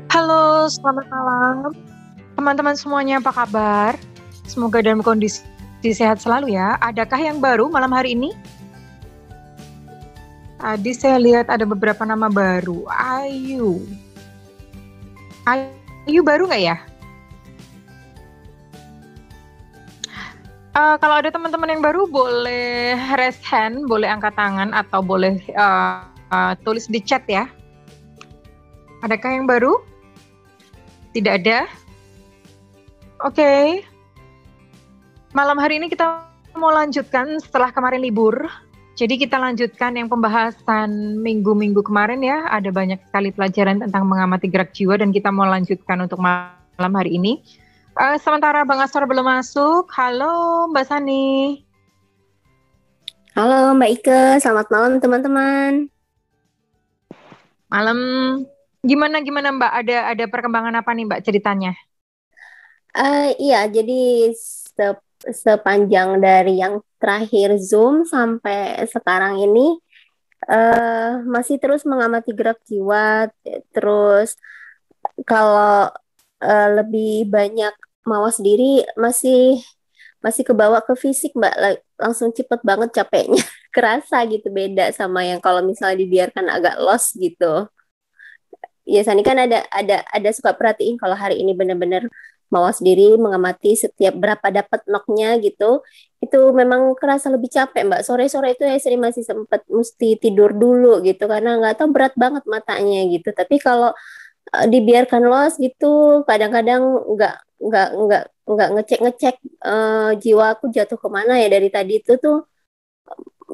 Halo, selamat malam. Teman-teman semuanya apa kabar? Semoga dalam kondisi sehat selalu ya. Adakah yang baru malam hari ini? Tadi saya lihat ada beberapa nama baru. Ayu. Ayu baru nggak ya? Kalau ada teman-teman yang baru boleh raise hand, boleh angkat tangan atau boleh tulis di chat ya. Adakah yang baru? Tidak ada? Oke. Malam hari ini kita mau lanjutkan setelah kemarin libur. Jadi kita lanjutkan yang pembahasan minggu-minggu kemarin ya. Ada banyak sekali pelajaran tentang mengamati gerak jiwa dan kita mau lanjutkan untuk malam hari ini. Sementara Bang Astor belum masuk. Halo Mbak Sani. Halo Mbak Ike, selamat malam teman-teman. Malam. Gimana Mbak? Ada perkembangan apa nih Mbak ceritanya? Iya, jadi sepanjang dari yang terakhir Zoom sampai sekarang ini masih terus mengamati gerak jiwa. Terus kalau lebih banyak mawas diri masih kebawa ke fisik Mbak. Langsung cepet banget capeknya, kerasa gitu beda sama yang kalau misalnya dibiarkan agak lost gitu. Ya Sani kan ada suka perhatiin kalau hari ini benar-benar mawas diri mengamati setiap berapa dapat knocknya gitu, itu memang kerasa lebih capek Mbak. Sore-sore itu ya sering masih sempat mesti tidur dulu gitu karena nggak tahu berat banget matanya gitu. Tapi kalau dibiarkan los gitu kadang-kadang nggak ngecek-ngecek jiwa aku jatuh kemana ya dari tadi itu tuh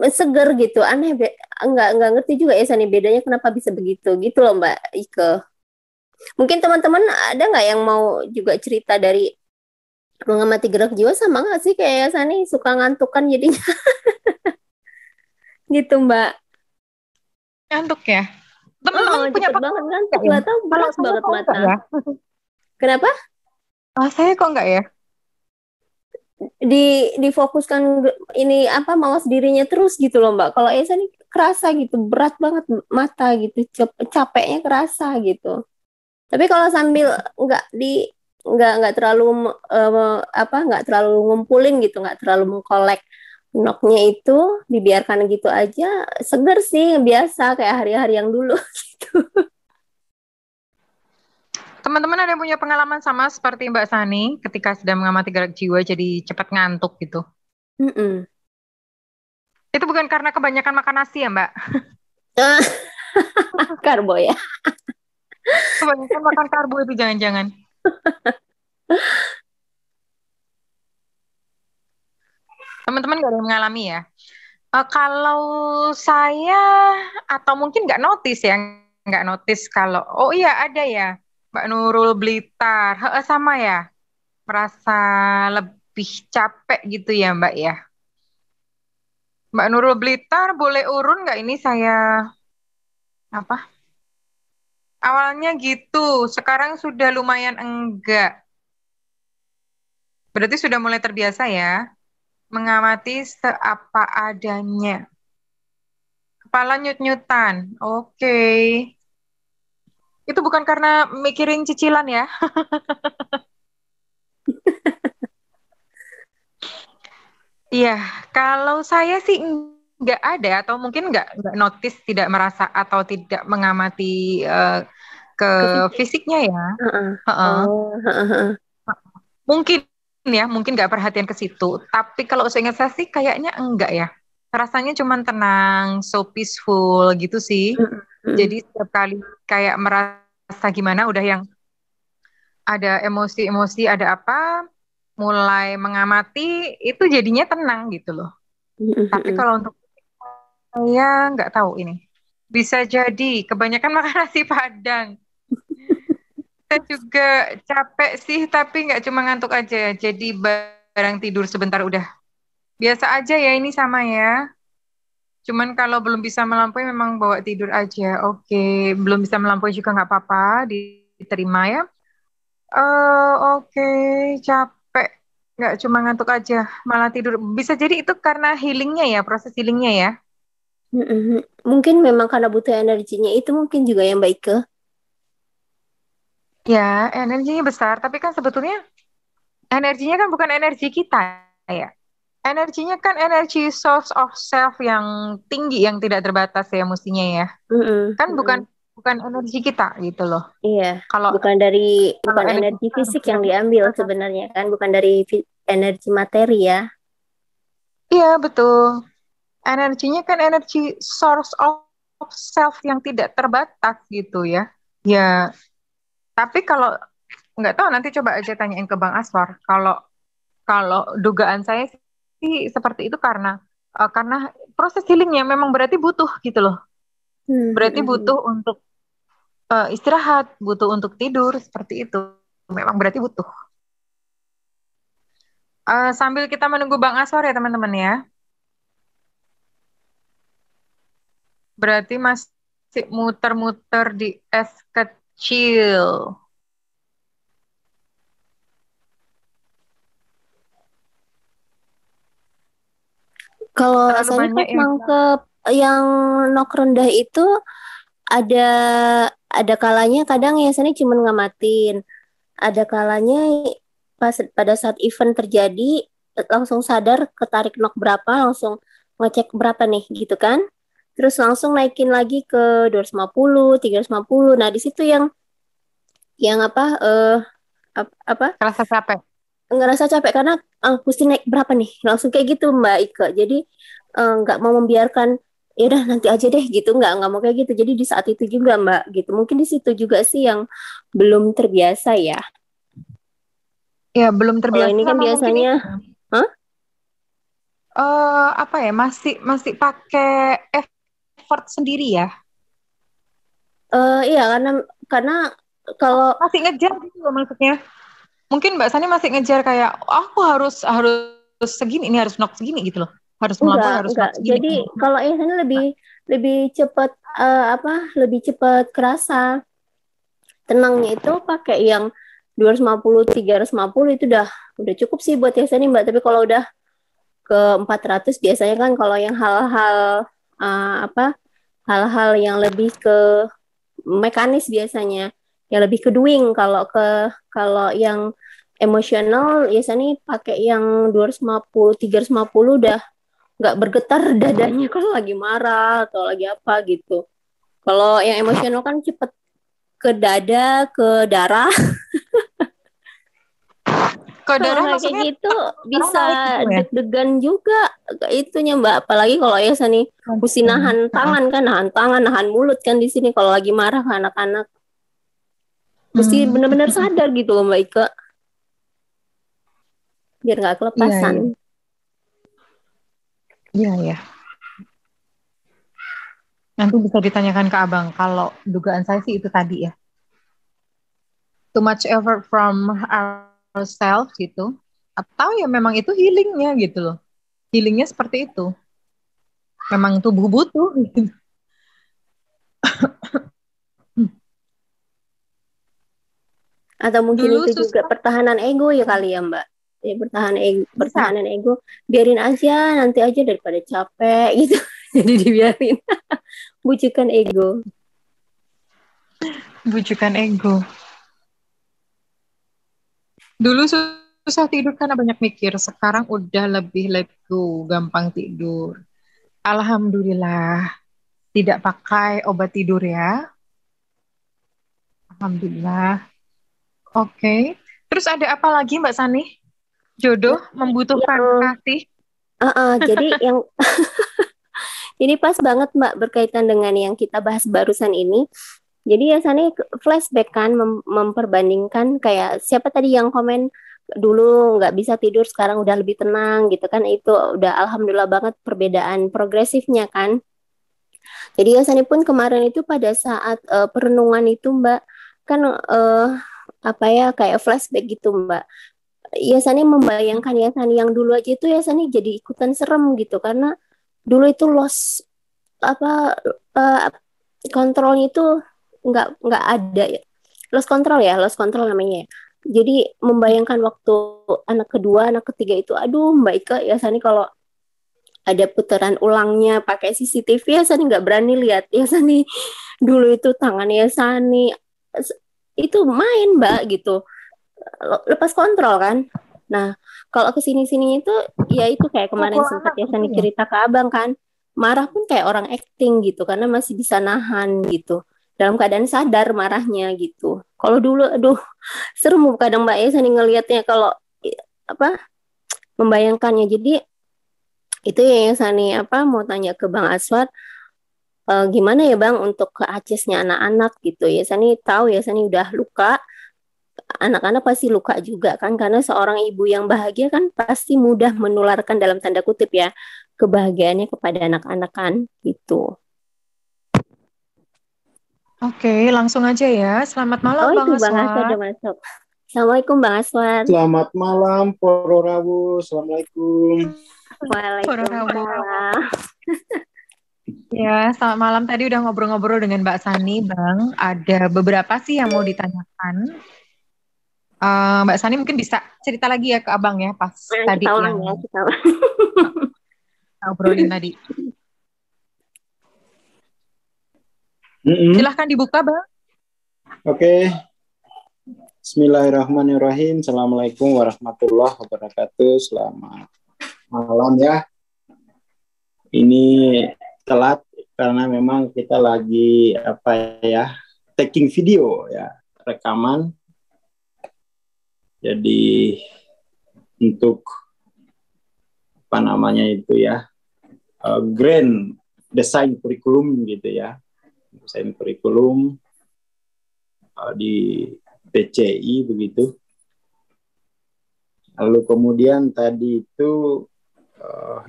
seger gitu, aneh, nggak ngerti juga ya Sani bedanya kenapa bisa begitu gitu loh Mbak Ike. Mungkin teman-teman ada nggak yang mau juga cerita dari mengamati gerak jiwa, sama nggak sih kayak Sani suka ngantuk kan jadinya gitu Mbak. Ngantuk ya? Oh, Teman-teman punya cepet banget pengalaman ngantuk, nggak ya? nggak tahu Kalau berat saya banget kok mata. enggak ya? Kenapa? Saya kok enggak ya? Difokuskan ini apa mawas dirinya terus gitu loh Mbak. Kalau Esa nih kerasa gitu berat banget mata gitu, capeknya kerasa gitu. Tapi kalau sambil nggak terlalu nggak terlalu ngumpulin gitu, nggak terlalu mengkolek noknya itu, dibiarkan gitu aja, seger sih biasa kayak hari-hari yang dulu gitu. Teman-teman ada yang punya pengalaman sama seperti Mbak Sani ketika sedang mengamati gerak jiwa jadi cepat ngantuk gitu? Mm-mm. Itu bukan karena kebanyakan makan nasi ya Mbak? Ah, karbo ya. Kebanyakan makan karbo itu jangan-jangan. Teman-teman nggak ada yang mengalami ya? Kalau saya atau mungkin nggak notice ya, nggak notice kalau oh iya ada ya Mbak Nurul Blitar, sama ya merasa lebih capek gitu ya Mbak ya. Mbak Nurul Blitar boleh urun nggak ini saya apa? Awalnya gitu, sekarang sudah lumayan enggak. Berarti sudah mulai terbiasa ya mengamati seapa adanya. Kepala nyut-nyutan. Oke. Itu bukan karena mikirin cicilan ya. Iya, kalau saya sih nggak ada atau mungkin nggak notice, tidak merasa atau tidak mengamati eh, ke Ke fisik. fisiknya ya. Heeh. Heeh. Oh, heeh. Mungkin ya, mungkin nggak perhatian ke situ. Tapi kalau seingat saya sih kayaknya enggak ya. Rasanya cuman tenang, so peaceful gitu sih. Jadi Heeh. setiap kali kayak merasa gimana, udah yang ada emosi-emosi, ada apa, mulai mengamati, itu jadinya tenang gitu loh. Tapi Heeh. kalau untuk saya nggak tahu ini. Bisa jadi kebanyakan makan nasi Padang. Saya juga capek sih, tapi nggak cuma ngantuk aja. Jadi barang tidur sebentar udah. Biasa aja ya ini sama ya. Cuman kalau belum bisa melampaui memang bawa tidur aja. Oke, belum bisa melampaui juga nggak apa-apa, diterima ya. Oke, capek. Nggak cuma ngantuk aja, malah tidur. Bisa jadi itu karena healingnya ya, proses healingnya ya. Mm-mm. Mungkin memang karena butuh energinya itu mungkin juga yang baik ke. Ya, energinya besar, tapi kan sebetulnya energinya kan bukan energi kita ya. Energinya kan energi source of self yang tinggi, yang tidak terbatas ya mestinya ya. Mm-mm, Kan bukan mm-mm. bukan energi kita gitu loh. Iya, Kalau bukan dari kalau bukan energi energi kita fisik yang bergerak, diambil sebenarnya kan, bukan dari energi materi ya. iya betul. Energinya kan energi source of self yang tidak terbatas gitu ya. Ya, tapi kalau nggak tahu nanti coba aja tanyain ke Bang Aswar. Kalau kalau dugaan saya sih seperti itu karena proses healingnya memang berarti butuh gitu loh. Hmm, Berarti hmm, hmm. butuh untuk istirahat, butuh untuk tidur seperti itu. Memang berarti butuh. Sambil kita menunggu Bang Aswar ya teman-teman ya. Berarti masih muter-muter di es kecil. Kalau Terlalu Sani banyak pas yang bilang, nangkep yang nok rendah itu ada ada kalanya kadang ya Sani cuma ngamatin. Ada kalanya pas pada saat event terjadi langsung sadar ketarik nok berapa, langsung ngecek berapa nih gitu kan. Terus langsung naikin lagi ke 250, 350. Nah, di situ yang apa kerasa capek. ngerasa capek karena mesti naik berapa nih langsung kayak gitu Mbak Ika, jadi nggak mau membiarkan ya udah nanti aja deh gitu, nggak mau kayak gitu, jadi di saat itu juga Mbak gitu, mungkin di situ juga sih yang belum terbiasa ya. Ya, belum Kalau terbiasa ini kan sama mungkin biasanya, ini. hah? Apa ya? Masih masih pakai effort sendiri ya. Iya karena kalau Masih ngejar gitu loh maksudnya. Mungkin Mbak Sani masih ngejar kayak "Oh, aku harus harus segini, ini harus knock segini gitu loh. Harus melampaui, harus enggak, knock segini. jadi kalau ini lebih lebih cepat, lebih cepat kerasa tenangnya itu pakai yang 250, 350 itu udah cukup sih buat Yasani Mbak. Tapi kalau udah ke 400 biasanya kan kalau yang hal-hal apa hal-hal yang lebih ke mekanis biasanya, yang lebih ke doing. Kalau yang emosional biasanya pakai yang 250, 350 udah nggak bergetar dadanya kalau lagi marah atau lagi apa gitu. Kalau yang emosional kan cepet ke dada, ke darah. Ke Kalau darah kayak maksudnya gitu darah bisa naik gitu ya. deg-degan juga itunya Mbak. Apalagi kalau ya sani mesti nahan Heeh. tangan kan, nahan tangan, nahan mulut kan di sini kalau lagi marah ke anak-anak. Mesti Hmm. benar-benar sadar gitu loh Mbak Ika, biar nggak Iya, kelepasan. iya. Iya, iya. Nanti bisa ditanyakan ke Abang. Kalau dugaan saya sih itu tadi ya. Too much effort from ourselves gitu. Atau ya memang itu healingnya gitu loh. Healingnya seperti itu. Memang tubuh butuh gitu. Atau mungkin Dulu itu juga susah. pertahanan ego ya kali ya Mbak. Ya, Bisa. pertahanan ego, biarin aja nanti aja daripada capek gitu. Jadi dibiarin. Bujukan ego. Bujukan ego. Dulu susah tidur karena banyak mikir. Sekarang udah lebih let go. Gampang tidur. Alhamdulillah. Tidak pakai obat tidur ya. Alhamdulillah. Oke. Terus ada apa lagi Mbak Sani? Jodoh Nah, membutuhkan yang kasih. jadi yang ini pas banget Mbak berkaitan dengan yang kita bahas barusan ini. Jadi ya Sani flashback kan, memperbandingkan kayak siapa tadi yang komen dulu nggak bisa tidur sekarang udah lebih tenang gitu kan, itu udah alhamdulillah banget perbedaan progresifnya kan. Jadi ya Sani pun kemarin itu pada saat perenungan itu Mbak kan, apa ya kayak flashback gitu Mbak. Yasani membayangkan Yasani yang dulu aja itu Yasani jadi ikutan serem gitu karena dulu itu lost apa uh, kontrolnya itu nggak ada ya, lost control namanya ya. Jadi membayangkan waktu anak kedua anak ketiga itu aduh Mbak Ika Yasani kalau ada putaran ulangnya pakai CCTV, ya Sani nggak berani lihat. Ya Sani dulu itu tangannya Sani itu main Mbak gitu, lepas kontrol kan. Nah, kalau kesini-sini itu, ya itu kayak kemarin Pukul sempat anak ya gitu Sani ya. cerita ke abang kan, marah pun kayak orang acting gitu, karena masih bisa nahan gitu, dalam keadaan sadar marahnya gitu. Kalau dulu, aduh, serem kadang Mbak ya Sani ngelihatnya kalau apa membayangkannya. Jadi itu ya yang Sani apa mau tanya ke Bang Aswad, gimana ya Bang untuk ke Acesnya anak-anak gitu ya. Sani tahu ya Sani udah luka, anak-anak pasti luka juga kan, karena seorang ibu yang bahagia kan pasti mudah menularkan dalam tanda kutip ya kebahagiaannya kepada anak-anak kan gitu. Oke, langsung aja ya. Selamat malam Oh Bang itu Bang Aswad Aswad. udah masuk. Assalamualaikum Bang Aswad. Selamat malam, Poro Rawu. Assalamualaikum. Waalaikumsalam. Waalaikumsalam. Ya, selamat malam. Tadi udah ngobrol-ngobrol dengan Mbak Sani, Bang. Ada beberapa sih yang mau ditanyakan. Mbak Sani mungkin bisa cerita lagi ya ke Abang ya, pas Nah, tadi kita ulang yang ya, kita ulang. kita obrolin tadi. Mm-mm. Silahkan dibuka, Bang. Oke. Bismillahirrahmanirrahim. Assalamualaikum warahmatullahi wabarakatuh. Selamat malam ya. Ini telat karena memang kita lagi taking video ya, rekaman. Jadi untuk grand design kurikulum gitu ya. Desain kurikulum di PCI begitu. Lalu kemudian tadi itu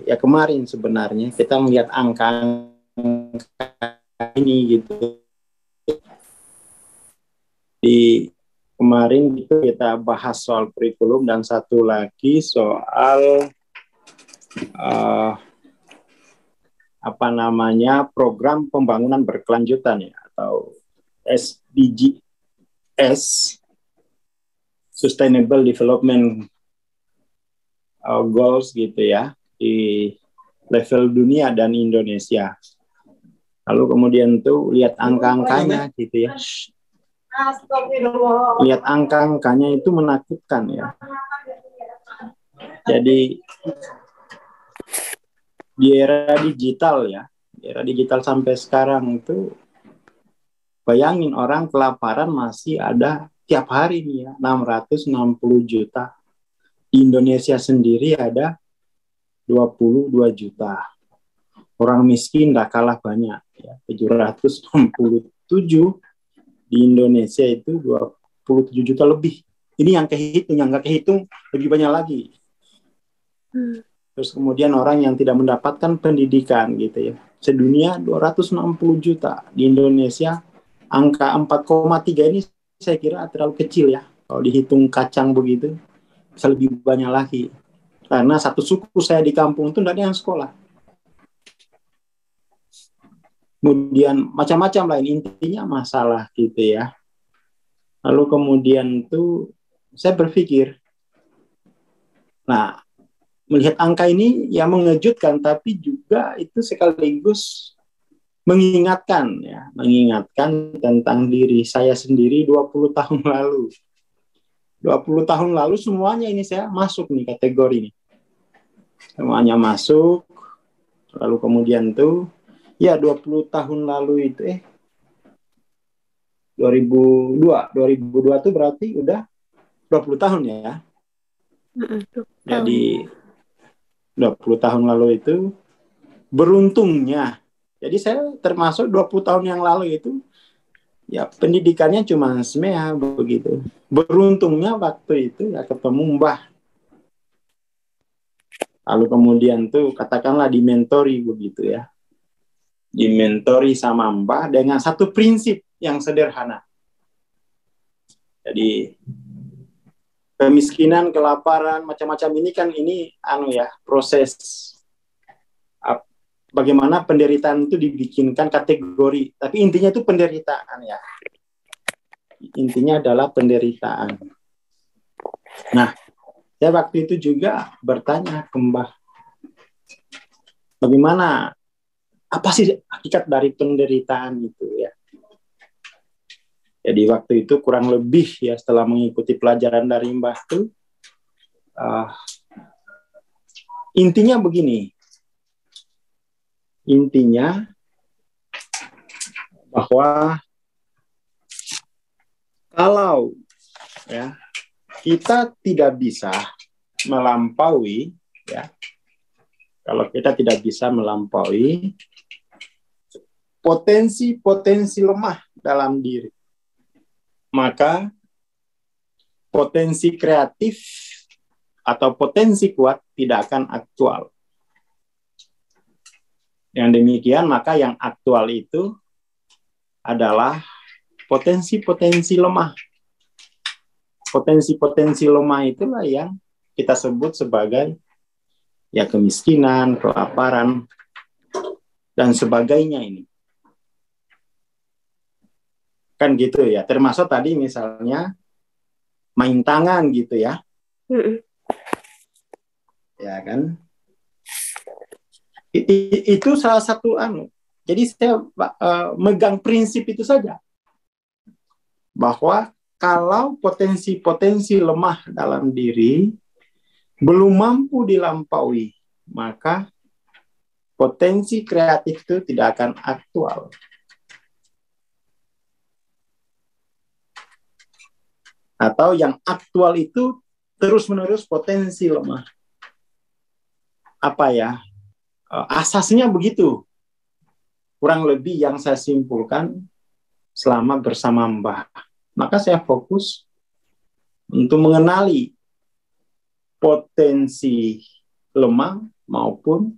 ya kemarin sebenarnya kita melihat angka ini gitu. Di kemarin itu kita bahas soal kurikulum dan satu lagi soal program pembangunan berkelanjutan ya, atau SDGs, Sustainable Development Goals gitu ya, di level dunia dan Indonesia. Lalu kemudian tuh lihat angka-angkanya gitu ya. Lihat angka-angkanya itu menakutkan ya. Jadi di era digital ya, di era digital sampai sekarang itu, bayangin orang kelaparan masih ada tiap hari nih ya, 660 juta. Di Indonesia sendiri ada 22 juta. Orang miskin tidak kalah banyak ya, 767 di Indonesia itu 27 juta lebih. Ini yang kehitung, yang nggak kehitung lebih banyak lagi. Terus kemudian orang yang tidak mendapatkan pendidikan gitu ya. Sedunia 260 juta. Di Indonesia angka 4,3 ini saya kira terlalu kecil ya. Kalau dihitung kacang begitu, bisa lebih banyak lagi. Karena satu suku saya di kampung itu tidak ada yang sekolah. Kemudian macam-macam lain, intinya masalah gitu ya. Lalu kemudian itu saya berpikir, nah, melihat angka ini yang mengejutkan, tapi juga itu sekaligus mengingatkan tentang diri saya sendiri 20 tahun lalu. 20 tahun lalu semuanya ini saya masuk nih kategori ini. Semuanya masuk. Lalu kemudian tuh ya 20 tahun lalu itu 2002 tuh berarti udah 20 tahun ya. Jadi 20 tahun lalu itu beruntungnya. Jadi saya termasuk 20 tahun yang lalu itu ya pendidikannya cuma SMEA begitu. Beruntungnya waktu itu ya ketemu Mbah. Lalu kemudian tuh katakanlah dimentori begitu ya. Dimentori sama Mbah dengan satu prinsip yang sederhana. Jadi kemiskinan, kelaparan, macam-macam ini kan proses bagaimana penderitaan itu dibikinkan kategori, tapi intinya itu penderitaan ya. Intinya adalah penderitaan. Nah, saya waktu itu juga bertanya ke Mbah, bagaimana, apa sih hakikat dari penderitaan itu ya. Jadi waktu itu kurang lebih ya setelah mengikuti pelajaran dari Mbah itu, intinya begini, intinya bahwa kalau ya kita tidak bisa melampaui ya, kalau kita tidak bisa melampaui potensi lemah dalam diri, maka potensi kreatif atau potensi kuat tidak akan aktual. Yang demikian, maka yang aktual itu adalah potensi-potensi lemah. Potensi-potensi lemah itulah yang kita sebut sebagai ya kemiskinan, kelaparan, dan sebagainya ini. Kan gitu ya, termasuk tadi misalnya main tangan gitu ya. Ya kan? Itu salah satu Jadi saya megang prinsip itu saja. Bahwa kalau potensi-potensi lemah dalam diri belum mampu dilampaui, maka potensi kreatif itu tidak akan aktual. Atau yang aktual itu terus-menerus potensi lemah. Apa ya? Asasnya begitu. Kurang lebih yang saya simpulkan selama bersama Mbah. Maka saya fokus untuk mengenali potensi lemah maupun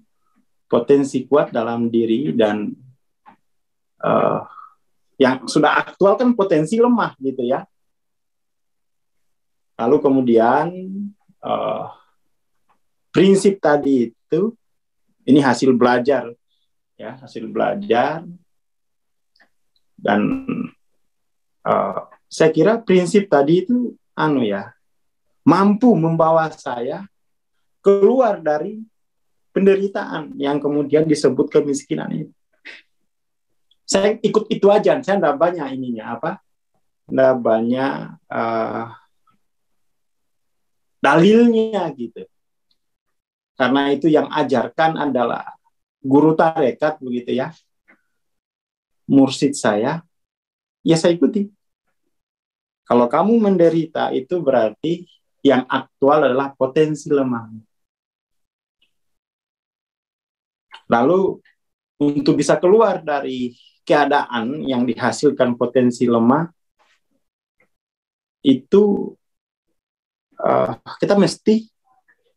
potensi kuat dalam diri, dan yang sudah aktual kan potensi lemah gitu ya. Lalu kemudian prinsip tadi itu, ini hasil belajar ya, hasil belajar, dan saya kira prinsip tadi itu mampu membawa saya keluar dari penderitaan yang kemudian disebut kemiskinan itu. Saya ikut itu aja, saya enggak banyak enggak banyak dalilnya gitu. Karena itu yang ajarkan adalah guru tarekat begitu ya, mursyid saya, ya saya ikuti. Kalau kamu menderita itu berarti yang aktual adalah potensi lemah. Lalu untuk bisa keluar dari keadaan yang dihasilkan potensi lemah itu kita mesti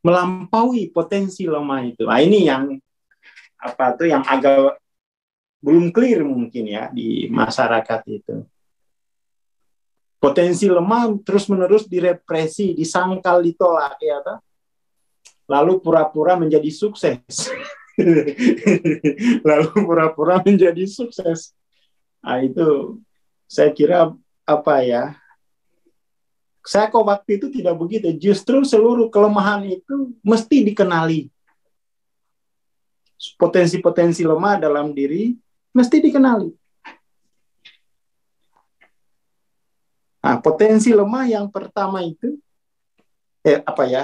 melampaui potensi lemah itu. Nah, ini yang yang agak belum clear mungkin ya di masyarakat itu. Potensi lemah terus-menerus direpresi, disangkal, ditolak ya toh. Lalu pura-pura menjadi sukses. Lalu pura-pura menjadi sukses. Nah, itu saya kira saya kok waktu itu tidak begitu. Justru seluruh kelemahan itu mesti dikenali. Potensi-potensi lemah dalam diri mesti dikenali. Nah, potensi lemah yang pertama itu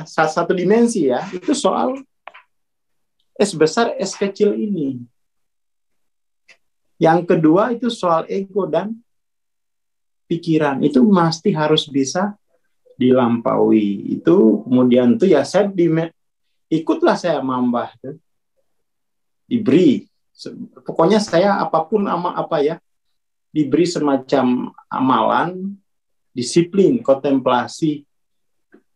salah satu dimensi ya, itu soal S besar, S kecil ini. Yang kedua itu soal ego dan pikiran. Itu mesti harus bisa dilampaui. Itu kemudian tuh ya saya ikutlah saya Mbah tuh. Diberi. Pokoknya saya apapun diberi semacam amalan, disiplin, kontemplasi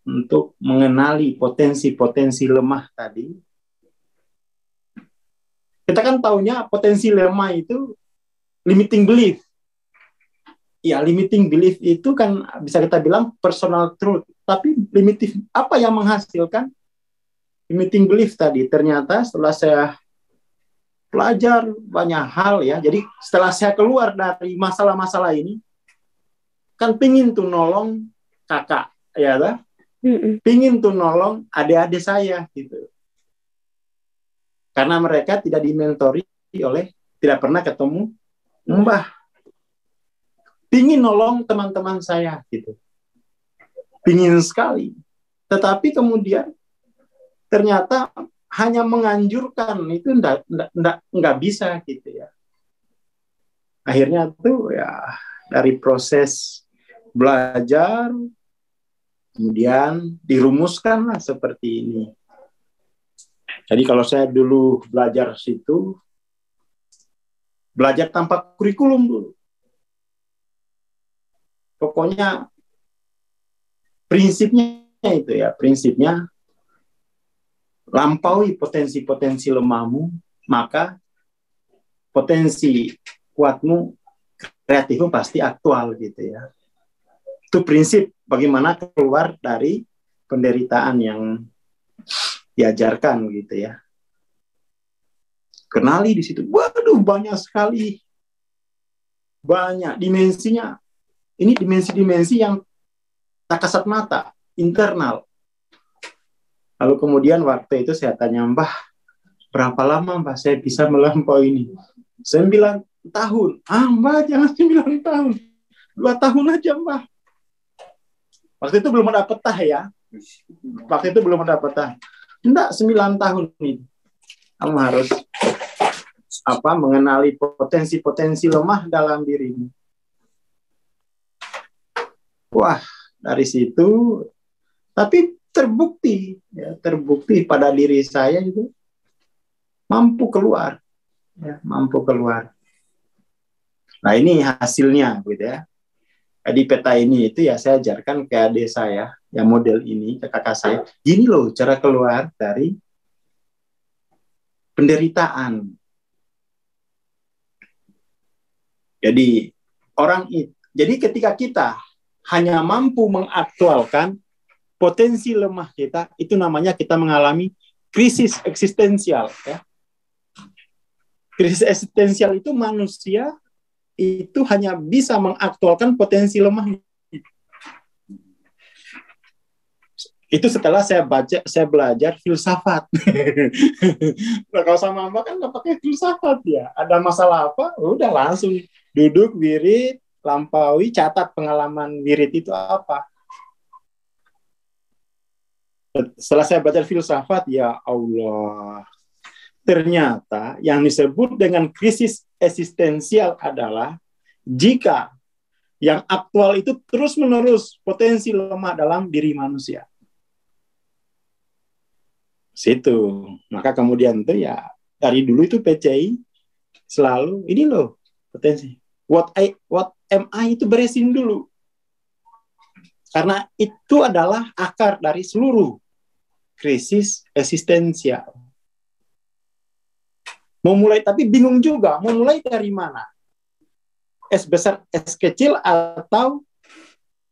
untuk mengenali potensi-potensi lemah tadi. Kita kan taunya potensi lemah itu limiting belief. Ya, limiting belief itu kan bisa kita bilang personal truth. Tapi apa yang menghasilkan limiting belief tadi? Ternyata setelah saya belajar banyak hal ya. Jadi setelah saya keluar dari masalah-masalah ini, kan pingin tuh nolong kakak, ya lah. Pingin tuh nolong adik-adik saya gitu. Karena mereka tidak dimentori tidak pernah ketemu Mbah. Pingin nolong teman-teman saya gitu. Pingin sekali. Tetapi kemudian ternyata hanya menganjurkan itu enggak bisa gitu ya. Akhirnya tuh ya dari proses belajar kemudian dirumuskanlah seperti ini. Jadi kalau saya dulu belajar situ, belajar tanpa kurikulum dulu. Pokoknya prinsipnya itu ya, prinsipnya lampaui potensi-potensi lemahmu, maka potensi kuatmu, kreatifmu pasti aktual gitu ya. Itu prinsip bagaimana keluar dari penderitaan yang diajarkan gitu ya. Kenali di situ. Waduh, banyak sekali. Banyak dimensinya. Ini dimensi-dimensi yang tak kasat mata, internal. Lalu kemudian waktu itu saya tanya, Mbah, berapa lama Mbah saya bisa melampaui ini? 9 tahun. Mbah, jangan 9 tahun. 2 tahun aja, Mbah. Waktu itu belum ada peta ya. Waktu itu belum ada peta. Enggak, 9 tahun ini. Kamu harus mengenali potensi-potensi lemah dalam dirimu. Wah, dari situ tapi terbukti pada diri saya itu mampu keluar. Ya, mampu keluar. Nah, ini hasilnya gitu ya. Di peta ini itu ya saya ajarkan ke adik saya yang model ini, ke kakak saya. Gini loh cara keluar dari penderitaan. Jadi ketika kita hanya mampu mengaktualkan potensi lemah kita, itu namanya kita mengalami krisis eksistensial. Ya. Krisis eksistensial itu manusia itu hanya bisa mengaktualkan potensi lemahnya. Itu setelah saya belajar filsafat. Nah, kalau sama Mbak kan nggak pakai filsafat ya. Ada masalah apa? Udah langsung duduk, wirid, lampaui, catat pengalaman wirid itu apa. Setelah saya belajar filsafat, ya Allah, ternyata yang disebut dengan krisis eksistensial adalah jika yang aktual itu terus-menerus potensi lemah dalam diri manusia. Situ. Maka kemudian tuh ya dari dulu itu PCI selalu ini loh potensi. What am I itu beresin dulu. Karena itu adalah akar dari seluruh krisis eksistensial. Mau mulai, tapi bingung juga, mau mulai dari mana? S besar, S kecil, atau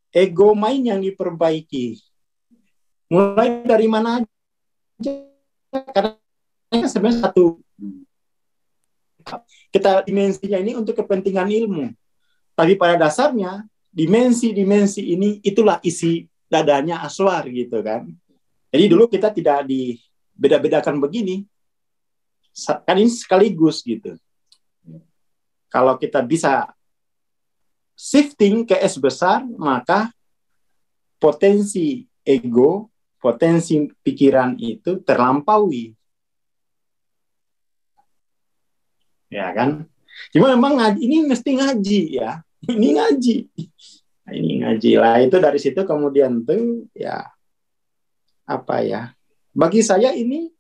ego main yang diperbaiki? Mulai dari mana aja? Karena sebenarnya satu. Kita dimensinya ini untuk kepentingan ilmu. Tapi pada dasarnya, dimensi-dimensi ini itulah isi dadanya Aswar gitu kan. Jadi dulu kita tidak dibeda-bedakan begini. Kan ini sekaligus gitu. Kalau kita bisa shifting ke S besar, maka potensi ego, potensi pikiran itu terlampaui. Ya kan? Cuma memang ini mesti ngaji ya. Ini ngaji. Nah, ini ngaji lah. Itu dari situ kemudian tuh ya apa ya? Bagi saya ini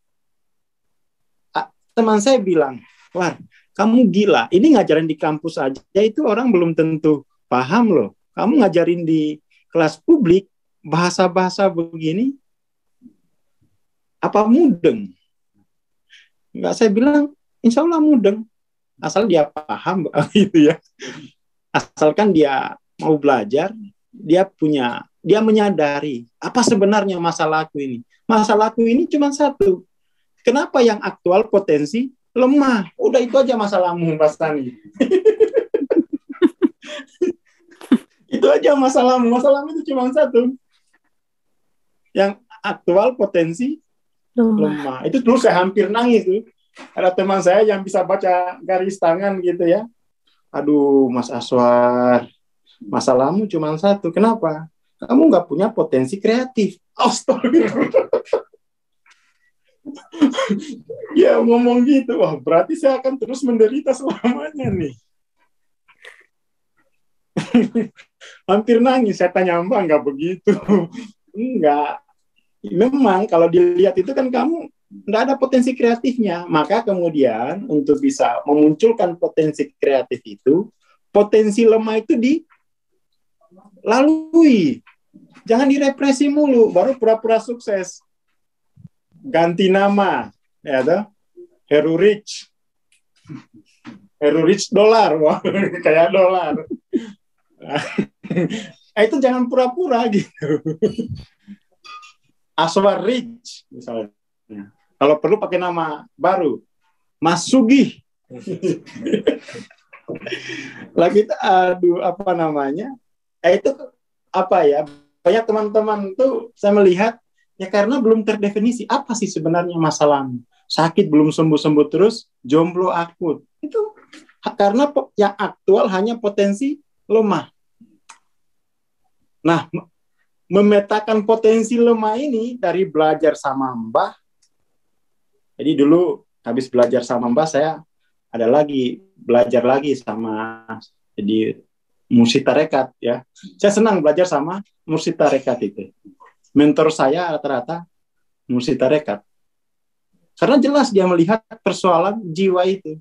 teman saya bilang, wah kamu gila, ini ngajarin di kampus aja itu orang belum tentu paham loh. Kamu ngajarin di kelas publik bahasa-bahasa begini, apa mudeng? Enggak, saya bilang, insya Allah mudeng. Asal dia paham gitu ya. Asalkan dia mau belajar, dia menyadari apa sebenarnya masalahku ini. Masalahku ini cuma satu. Kenapa yang aktual potensi lemah? Udah itu aja masalahmu, Mas Tani. Itu aja masalahmu. Masalahmu itu cuma satu. Yang aktual potensi lemah. Itu dulu saya hampir nangis tuh. Ada teman saya yang bisa baca garis tangan gitu ya. Aduh, Mas Aswar, masalahmu cuma satu. Kenapa? Kamu nggak punya potensi kreatif. Astagfirullah. Ya ngomong gitu, wah berarti saya akan terus menderita selamanya nih. Hampir nangis, saya tanya Mbak, nggak begitu. Enggak. Memang kalau dilihat itu kan kamu nggak ada potensi kreatifnya. Maka kemudian untuk bisa memunculkan potensi kreatif itu, potensi lemah itu dilalui. Jangan direpresi mulu, baru pura-pura sukses. Ganti nama, ya toh? Heru Rich. Heru Rich dolar, wah, kayak dolar. Itu jangan pura-pura gitu. Aswar Rich misalnya. Kalau perlu pakai nama baru, Mas Sugih. Lagi aduh apa namanya? Itu apa ya? Banyak teman-teman tuh saya melihat ya karena belum terdefinisi apa sih sebenarnya masalahnya. Sakit belum sembuh-sembuh terus, jomblo akut. Itu karena yang aktual hanya potensi lemah. Nah, memetakan potensi lemah ini dari belajar sama Mbah. Jadi dulu habis belajar sama Mbah, saya ada lagi belajar lagi sama jadi mursyid tarekat ya. Saya senang belajar sama mursyid tarekat itu. Mentor saya rata-rata mursyid tarekat. Karena jelas dia melihat persoalan jiwa itu.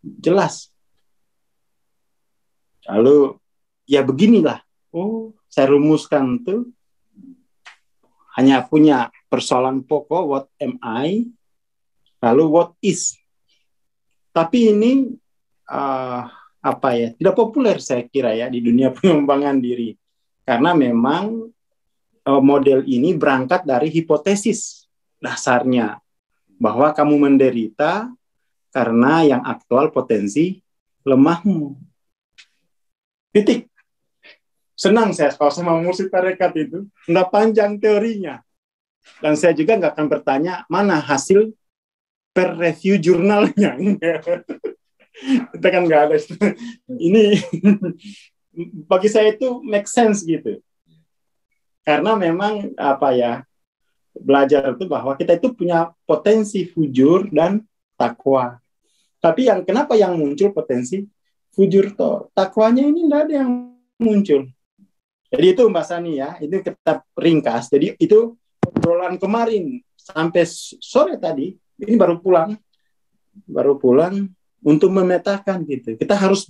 Jelas. Lalu ya beginilah. Oh, saya rumuskan tuh hanya punya persoalan pokok what am I, lalu what is. Tapi ini apa ya? Tidak populer saya kira ya di dunia pengembangan diri. Karena memang model ini berangkat dari hipotesis dasarnya bahwa kamu menderita karena yang aktual potensi lemahmu. Titik. Senang saya kalau sama mursyid tarekat itu, nggak panjang teorinya. Dan saya juga nggak akan bertanya mana hasil per review jurnalnya. Itu kan nggak ada. Ini bagi saya itu make sense gitu. Karena memang apa ya, belajar itu bahwa kita itu punya potensi fujur dan takwa. Tapi yang kenapa yang muncul potensi fujur toh takwanya ini nggak ada yang muncul. Jadi itu Mbak Sani ya, itu kita ringkas. Jadi itu obrolan kemarin sampai sore tadi, ini baru pulang untuk memetakan gitu. Kita harus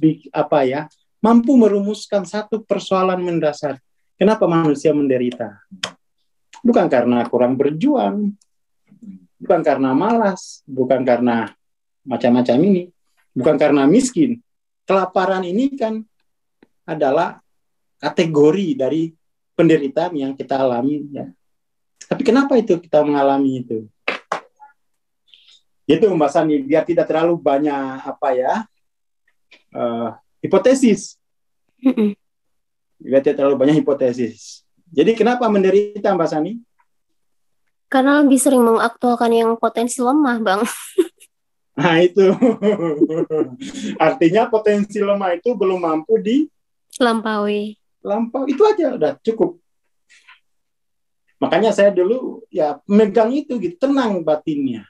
mampu merumuskan satu persoalan mendasar. Kenapa manusia menderita? Bukan karena kurang berjuang, bukan karena malas, bukan karena macam-macam ini, bukan karena miskin. Kelaparan ini kan adalah kategori dari penderitaan yang kita alami ya. Tapi kenapa itu kita mengalami itu? Itu Mbak Sani, biar tidak terlalu banyak hipotesis. Biar tidak terlalu banyak hipotesis. Jadi kenapa menderita Mbak Sani? Karena lebih sering mengaktualkan yang potensi lemah, Bang. Nah itu. Artinya potensi lemah itu belum mampu Lampaui. Itu aja udah cukup. Makanya saya dulu ya megang itu gitu, tenang batinnya.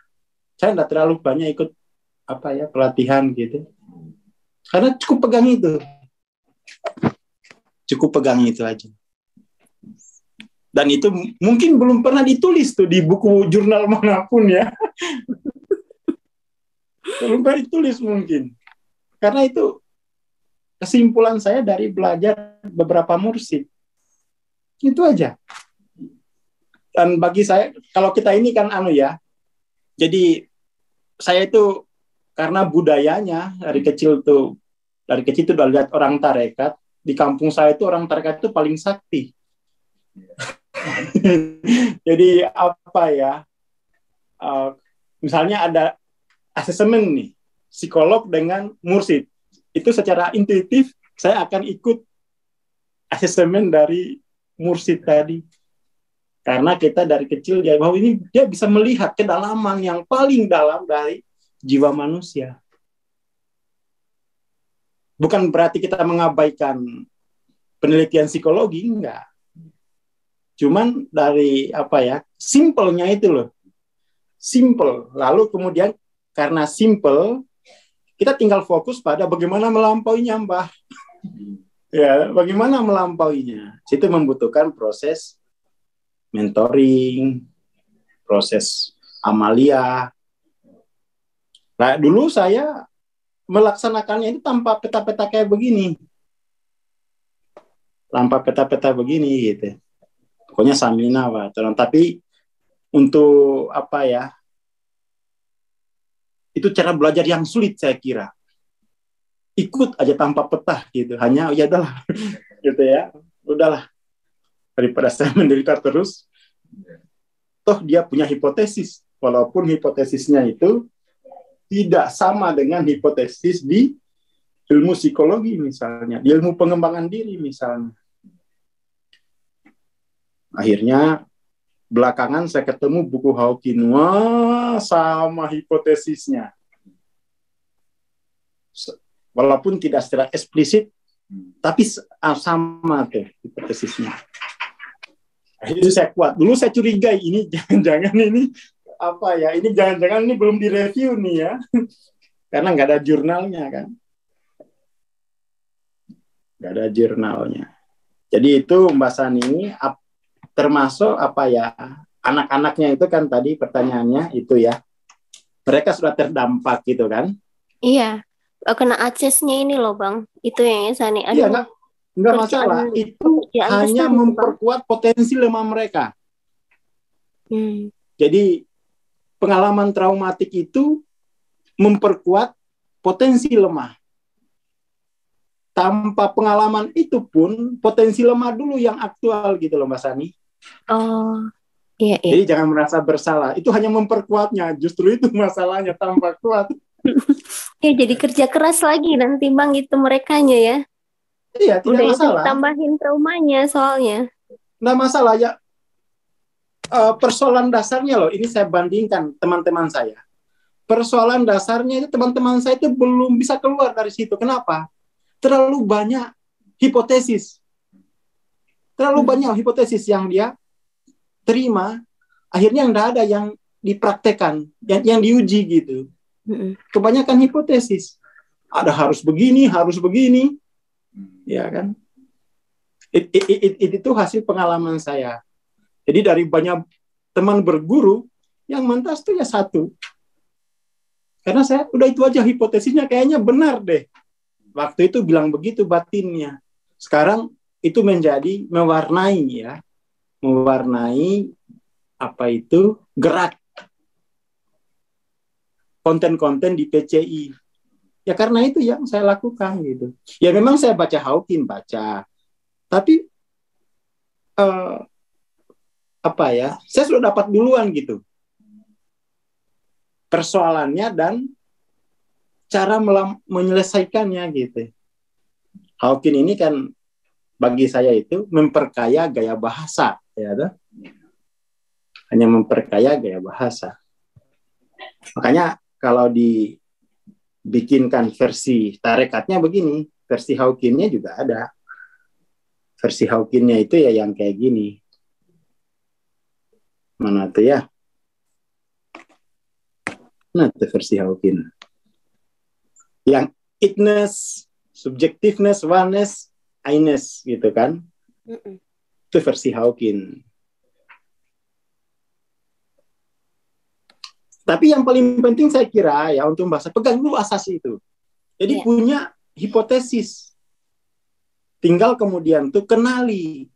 Saya enggak terlalu banyak ikut pelatihan gitu. Karena cukup pegang itu. Cukup pegang itu aja. Dan itu mungkin belum pernah ditulis tuh di buku jurnal manapun ya. Belum pernah ditulis mungkin. Karena itu kesimpulan saya dari belajar beberapa mursyid. Itu aja. Dan bagi saya, kalau kita ini kan jadi saya itu karena budayanya dari kecil tuh udah lihat orang tarekat, di kampung saya itu orang tarekat itu paling sakti. Jadi misalnya ada asesmen nih, psikolog dengan mursyid. Itu secara intuitif saya akan ikut asesmen dari mursyid tadi. Karena kita dari kecil dia bahwa ini dia bisa melihat kedalaman yang paling dalam dari jiwa manusia. Bukan berarti kita mengabaikan penelitian psikologi, enggak. Cuman dari simpelnya itu loh. Simple. Lalu kemudian karena simple, kita tinggal fokus pada bagaimana melampauinya, Mbah. Ya, bagaimana melampauinya. Itu membutuhkan proses mentoring, proses amalia. Nah, dulu saya melaksanakannya itu tanpa peta-peta kayak begini. Tanpa peta-peta begini gitu. Pokoknya samina, Pak. Tapi untuk itu cara belajar yang sulit saya kira. Ikut aja tanpa peta gitu. Hanya ya udahlah gitu ya. Udahlah. Daripada saya menderita terus. Toh dia punya hipotesis. Walaupun hipotesisnya itu tidak sama dengan hipotesis di ilmu psikologi misalnya, di ilmu pengembangan diri misalnya. Akhirnya belakangan saya ketemu buku Hawking, wah sama hipotesisnya. Walaupun tidak secara eksplisit, tapi sama tuh hipotesisnya. Itu saya kuat. Dulu saya curigai ini jangan-jangan ini ini jangan-jangan ini belum direview nih ya. Karena nggak ada jurnalnya kan. Nggak ada jurnalnya. Jadi itu Mbak Sani termasuk anak-anaknya itu kan tadi pertanyaannya itu ya. Mereka sudah terdampak gitu kan. Iya. Kena aksesnya ini loh Bang. Itu yang Sani. Iya, enggak masalah. Itu hanya memperkuat potensi lemah mereka. Jadi pengalaman traumatik itu memperkuat potensi lemah. Tanpa pengalaman itu pun potensi lemah dulu yang aktual gitu loh Mbak Sani. Oh, iya. Jadi jangan merasa bersalah. Itu hanya memperkuatnya. Justru itu masalahnya tanpa kuat. Ya jadi kerja keras lagi nanti Bang itu merekanya ya. Iya, tidak udah masalah. Itu tambahin traumanya soalnya. Nggak masalah ya. Persoalan dasarnya loh, ini saya bandingkan teman-teman saya. Persoalan dasarnya itu teman-teman saya itu belum bisa keluar dari situ. Kenapa? Terlalu banyak hipotesis. Terlalu banyak hipotesis yang dia terima, akhirnya nggak ada yang dipraktekkan, yang diuji gitu. Kebanyakan hipotesis. Ada harus begini, ya kan? Itu hasil pengalaman saya. Jadi dari banyak teman berguru, yang mentas tuh ya satu. Karena saya udah itu aja hipotesisnya kayaknya benar deh. Waktu itu bilang begitu batinnya. Sekarang itu menjadi mewarnai gerak konten-konten di PCI. Ya karena itu yang saya lakukan gitu. Ya memang saya baca Hawking, tapi saya sudah dapat duluan gitu persoalannya dan cara menyelesaikannya gitu. Hawking ini kan bagi saya itu memperkaya gaya bahasa, ya toh? Hanya memperkaya gaya bahasa. Makanya kalau dibikinkan versi tarekatnya begini, versi Hawkingnya juga ada. Versi Hawkingnya itu ya yang kayak gini. Mana tuh ya? Nah, itu versi Hawking. Yang itness, subjectiveness, oneness, I-ness gitu kan. Itu versi Hawking. Tapi yang paling penting saya kira ya untuk bahasa pegang dulu asas itu. Jadi punya hipotesis. Tinggal kemudian tuh kenali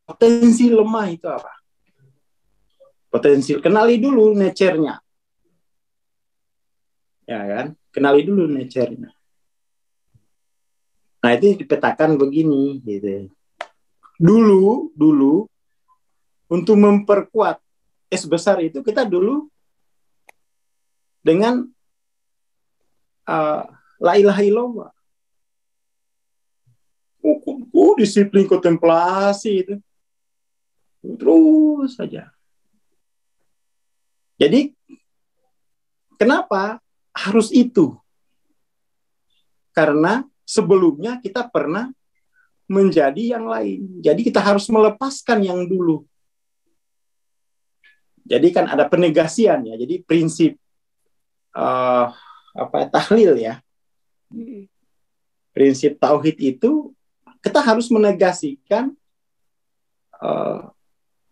potensi lemah itu apa. Kenali dulu nature-nya. Ya kan? Kenali dulu nature-nya. Nah, itu dipetakan begini gitu. Dulu untuk memperkuat S besar itu kita dulu dengan la ilaha illallah. Disiplin kontemplasi itu terus saja. Jadi kenapa harus itu? Karena sebelumnya kita pernah menjadi yang lain. Jadi kita harus melepaskan yang dulu. Jadi kan ada penegasian ya. Jadi prinsip tahlil ya. Prinsip tauhid itu kita harus menegasikan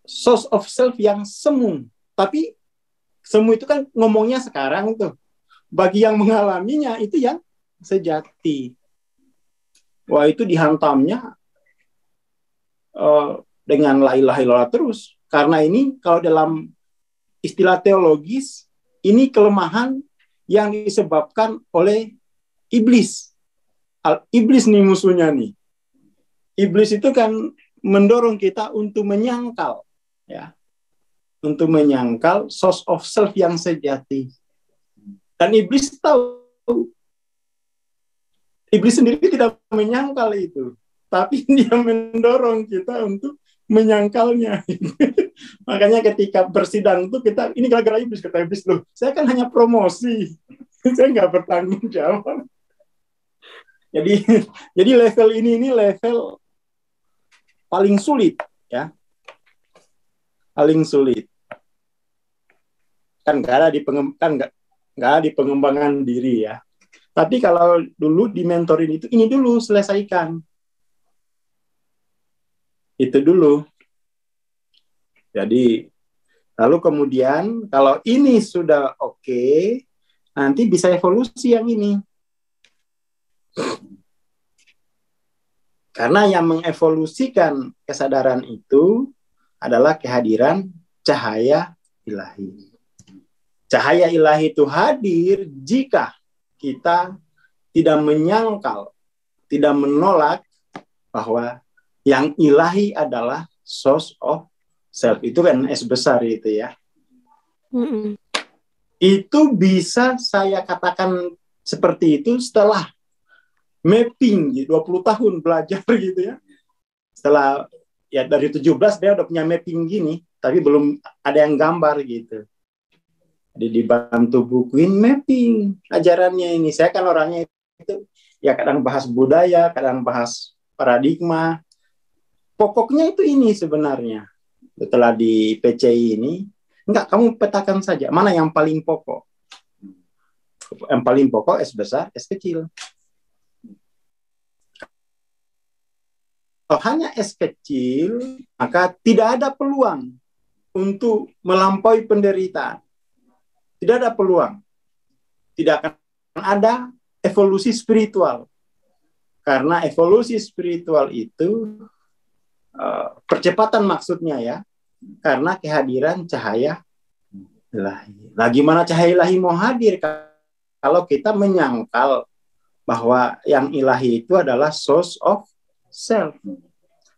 source of self yang semu. Tapi semu itu kan ngomongnya sekarang tuh. Bagi yang mengalaminya itu yang sejati. Wah, itu dihantamnya dengan la ilaha illallah terus. Karena ini kalau dalam istilah teologis, ini kelemahan yang disebabkan oleh iblis. Iblis nih musuhnya nih. Iblis itu kan mendorong kita untuk menyangkal, ya, untuk menyangkal source of self yang sejati. Dan iblis tahu, iblis sendiri tidak menyangkal itu, tapi dia mendorong kita untuk menyangkalnya. Makanya ketika bersidang itu kita, ini gara-gara iblis, kata iblis, loh, saya kan hanya promosi, saya nggak bertanggung jawab. Jadi level ini level paling sulit, ya, paling sulit. Kan nggak ada di pengembangan diri ya. Tapi kalau dulu di mentorin itu, ini dulu selesaikan. Itu dulu. Jadi, lalu kemudian kalau ini sudah oke, nanti bisa evolusi yang ini. Karena yang mengevolusikan kesadaran itu adalah kehadiran cahaya ilahi. Cahaya ilahi itu hadir jika kita tidak menyangkal, tidak menolak bahwa yang ilahi adalah source of self. Itu kan S besar itu ya. Itu bisa saya katakan seperti itu setelah mapping 20 tahun belajar gitu ya. Setelah ya dari 17 dia udah punya mapping gini, tapi belum ada yang gambar gitu. Jadi dibantu bukuin mapping ajarannya ini. Saya kan orangnya itu ya kadang bahas budaya, kadang bahas paradigma. Pokoknya itu ini sebenarnya. Setelah di PCI ini, enggak, kamu petakan saja mana yang paling pokok. Yang paling pokok S besar, S kecil. Kalau hanya S kecil, maka tidak ada peluang untuk melampaui penderitaan. Tidak ada peluang. Tidak akan ada evolusi spiritual. Karena evolusi spiritual itu percepatan maksudnya ya. Karena kehadiran cahaya ilahi. Nah, gimana cahaya ilahi mau hadir kalau kita menyangkal bahwa yang ilahi itu adalah source of self.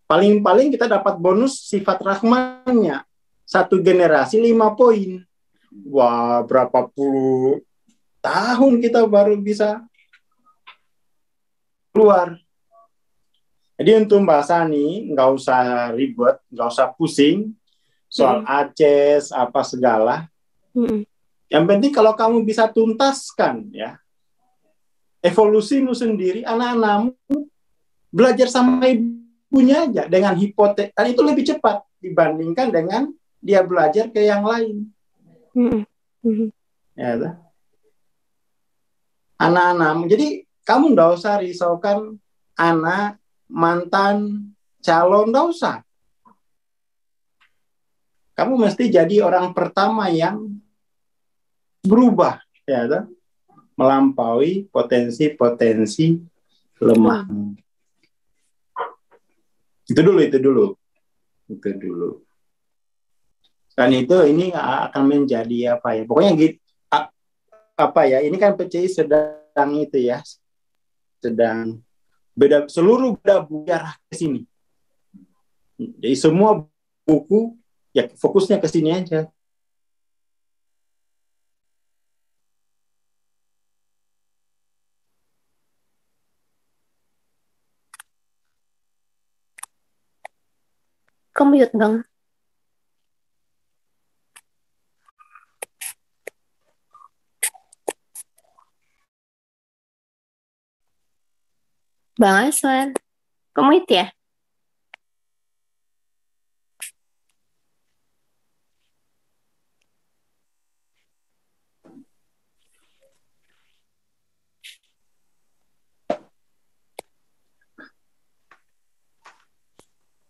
Paling-paling kita dapat bonus sifat rahmannya. Satu generasi 5 poin. Wah, berapa puluh tahun kita baru bisa keluar. Jadi untuk Mbak Sani, nggak usah ribet, nggak usah pusing soal ACES, apa segala. Yang penting kalau kamu bisa tuntaskan, ya, evolusimu sendiri, anak-anakmu belajar sama ibunya aja dengan hipotesis, dan itu lebih cepat dibandingkan dengan dia belajar ke yang lain. Ya, anak-anak. Jadi kamu nggak usah risaukan anak, mantan, calon, nggak usah. Kamu mesti jadi orang pertama yang berubah, ya, melampaui potensi-potensi lemah. Itu dulu. Dan itu ini akan menjadi apa ya? Pokoknya gitu. Apa ya? Ini kan PCI sedang itu ya, sedang beda seluruh buku arah ke sini. Jadi semua buku ya fokusnya ke sini aja. Kemute Bang. Bang Aswan, kemute ya?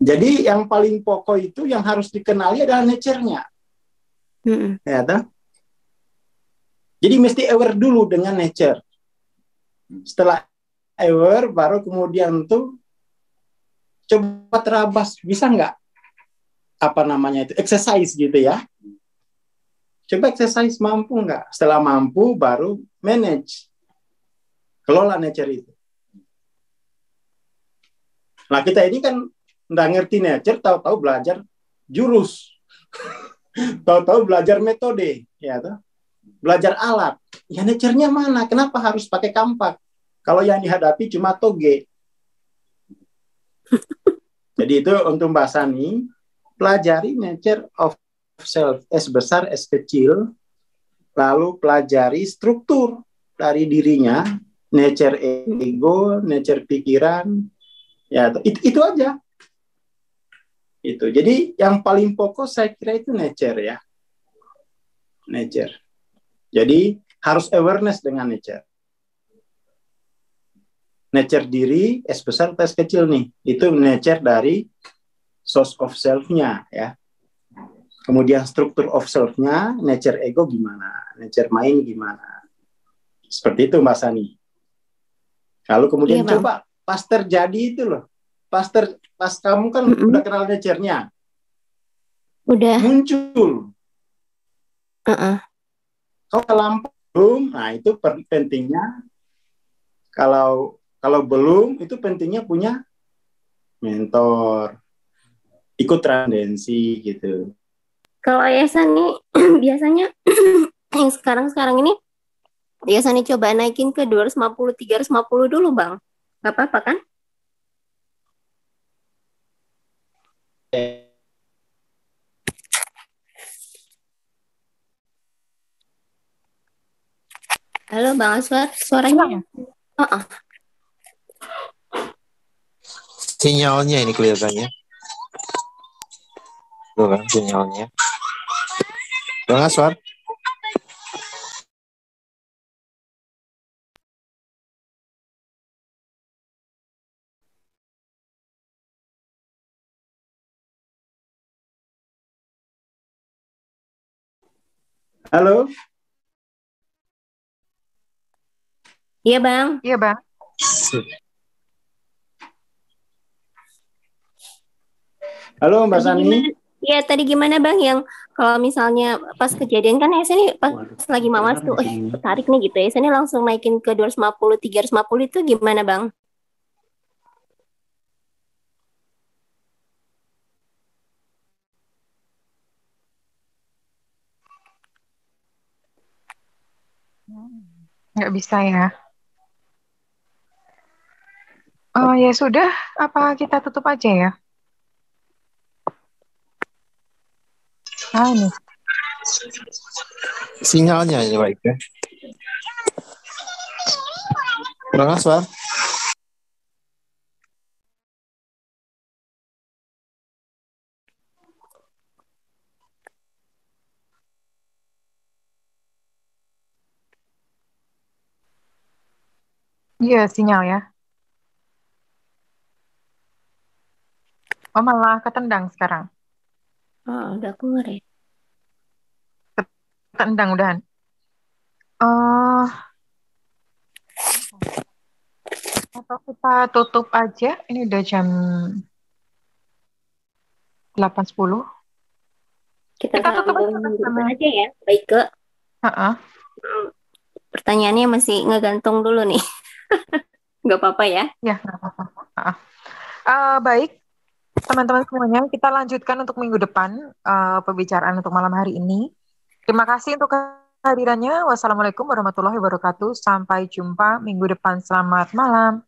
Jadi yang paling pokok itu yang harus dikenali adalah nature-nya. Ya, toh? Jadi mesti aware dulu dengan nature. Setelah aware, baru kemudian tuh coba terabas, bisa nggak apa namanya itu exercise gitu ya. Coba exercise, mampu nggak? Setelah mampu, baru manage, kelola nature itu. Nah kita ini kan nggak ngerti nature, tahu-tahu belajar jurus, tahu-tahu belajar metode, ya toh? Belajar alat. Ya nature-nya mana? Kenapa harus pakai kampak? Kalau yang dihadapi cuma toge. Jadi itu untuk Mbak Sani, pelajari nature of self, S besar, S kecil, lalu pelajari struktur dari dirinya, nature ego, nature pikiran, ya itu aja. Itu. Jadi yang paling pokok saya kira itu nature ya, nature. Jadi harus awareness dengan nature. Nature diri, S besar, S kecil nih, itu nature dari source of self-nya ya. Kemudian struktur of self-nya, nature ego gimana, nature mind gimana. Seperti itu Mbak Sani. Lalu kemudian coba pas terjadi itu loh, pas kamu kan udah kenal nature-nya, udah muncul. Kalau terlampau belum, nah itu pentingnya. Kalau belum, itu pentingnya punya mentor, ikut trandensi gitu. Kalau Ayasa nih biasanya yang sekarang ini Ayasa nih coba naikin ke 250, 350 dulu Bang. Gak apa-apa kan? Halo Bang Aswar, suaranya. Sinyalnya ini kelihatannya. Tuh kan sinyalnya. Bang Aswar. Halo. Iya Bang. Iya Bang. Halo Mbak Sani. Iya tadi gimana Bang yang kalau misalnya pas kejadian kan ya sini pas lagi mamas tuh tarik nih gitu ya sini langsung naikin ke 250, 350 itu gimana Bang? Nggak bisa ya. Oh ya sudah, apa kita tutup aja ya? Ini. Sinyalnya ini baik ya. Bang Aswar. Iya, sinyal ya. Oh, malah ketendang sekarang. Oh, udah keluar ya. Ketendang udahan. Atau kita tutup aja. Ini udah jam 8.10. Kita tutup aja ya. Baik ke. Pertanyaannya masih ngegantung dulu nih. Nggak apa-apa ya? Ya, nggak apa-apa. Baik, teman-teman semuanya, kita lanjutkan untuk minggu depan pembicaraan untuk malam hari ini. Terima kasih untuk kehadirannya. Wassalamualaikum warahmatullahi wabarakatuh. Sampai jumpa minggu depan. Selamat malam.